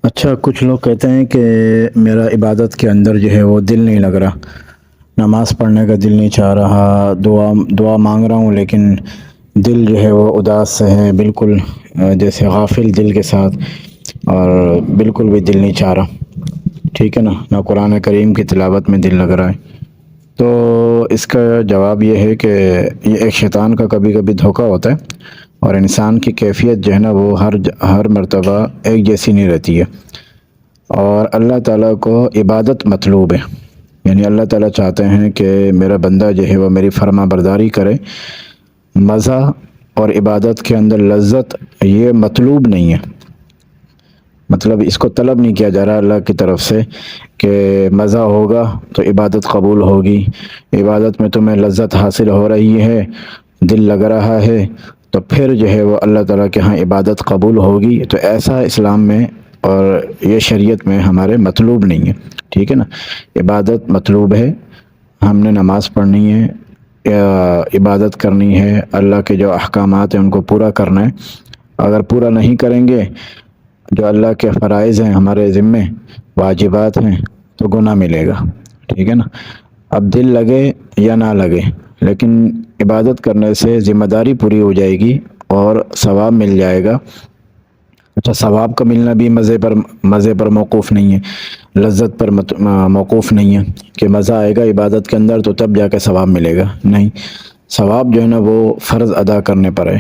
اچھا، کچھ لوگ کہتے ہیں کہ میرا عبادت کے اندر جو ہے وہ دل نہیں لگ رہا، نماز پڑھنے کا دل نہیں چاہ رہا، دعا مانگ رہا ہوں لیکن دل جو ہے وہ اداس سے ہے، بالکل جیسے غافل دل کے ساتھ، اور بالکل بھی دل نہیں چاہ رہا، ٹھیک ہے نا، نہ قرآن کریم کی تلاوت میں دل لگ رہا ہے۔ تو اس کا جواب یہ ہے کہ یہ ایک شیطان کا کبھی کبھی دھوکہ ہوتا ہے، اور انسان کی کیفیت جو ہے نا وہ ہر مرتبہ ایک جیسی نہیں رہتی ہے، اور اللہ تعالیٰ کو عبادت مطلوب ہے، یعنی اللہ تعالیٰ چاہتے ہیں کہ میرا بندہ جو ہے وہ میری فرما برداری کرے۔ مزہ اور عبادت کے اندر لذت یہ مطلوب نہیں ہے، مطلب اس کو طلب نہیں کیا جا رہا اللہ کی طرف سے کہ مزہ ہوگا تو عبادت قبول ہوگی، عبادت میں تمہیں لذت حاصل ہو رہی ہے، دل لگ رہا ہے، تو پھر جو ہے وہ اللہ تعالیٰ کے ہاں عبادت قبول ہوگی۔ تو ایسا اسلام میں اور یہ شریعت میں ہمارے مطلوب نہیں ہے، ٹھیک ہے نا۔ عبادت مطلوب ہے، ہم نے نماز پڑھنی ہے، عبادت کرنی ہے، اللہ کے جو احکامات ہیں ان کو پورا کرنا ہے۔ اگر پورا نہیں کریں گے، جو اللہ کے فرائض ہیں ہمارے ذمے، واجبات ہیں، تو گناہ ملے گا، ٹھیک ہے نا۔ اب دل لگے یا نہ لگے، لیکن عبادت کرنے سے ذمہ داری پوری ہو جائے گی اور ثواب مل جائے گا۔ اچھا، ثواب کا ملنا بھی مزے پر موقوف نہیں ہے، لذت پر موقوف نہیں ہے کہ مزہ آئے گا عبادت کے اندر تو تب جا کے ثواب ملے گا، نہیں، ثواب جو ہے نا وہ فرض ادا کرنے پر ہے۔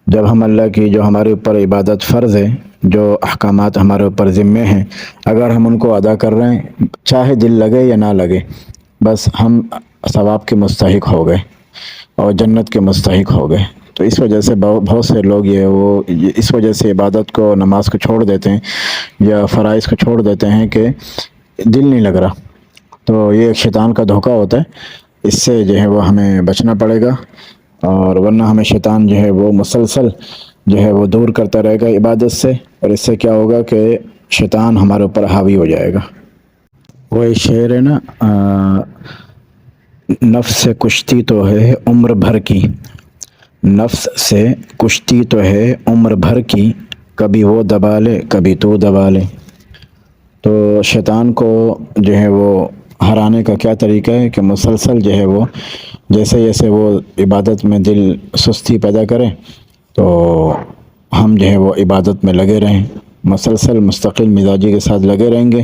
جب ہم اللہ کی جو ہمارے اوپر عبادت فرض ہے، جو احکامات ہمارے اوپر ذمے ہیں، اگر ہم ان کو ادا کر رہے ہیں، چاہے دل لگے یا نہ لگے، بس ہم ثواب کے مستحق ہو گئے اور جنت کے مستحق ہو گئے۔ تو اس وجہ سے بہت سے لوگ اس وجہ سے عبادت کو، نماز کو چھوڑ دیتے ہیں یا فرائض کو چھوڑ دیتے ہیں کہ دل نہیں لگ رہا۔ تو یہ ایک شیطان کا دھوکہ ہوتا ہے، اس سے جو ہے وہ ہمیں بچنا پڑے گا، اور ورنہ ہمیں شیطان جو ہے وہ مسلسل جو ہے وہ دور کرتا رہے گا عبادت سے، اور اس سے کیا ہوگا کہ شیطان ہمارے اوپر حاوی ہو جائے گا۔ وہ ایک شعر ہے نا، نفس سے کشتی تو ہے عمر بھر کی، نفس سے کشتی تو ہے عمر بھر کی، کبھی وہ دبا لے کبھی تو دبا لے۔ تو شیطان کو جو ہے وہ ہرانے کا کیا طریقہ ہے کہ مسلسل جو ہے وہ جیسے جیسے وہ عبادت میں دل سستی پیدا کرے، تو ہم جو ہے وہ عبادت میں لگے رہیں، مسلسل مستقل مزاجی کے ساتھ لگے رہیں گے،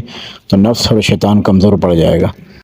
تو نفس اور شیطان کمزور پڑ جائے گا۔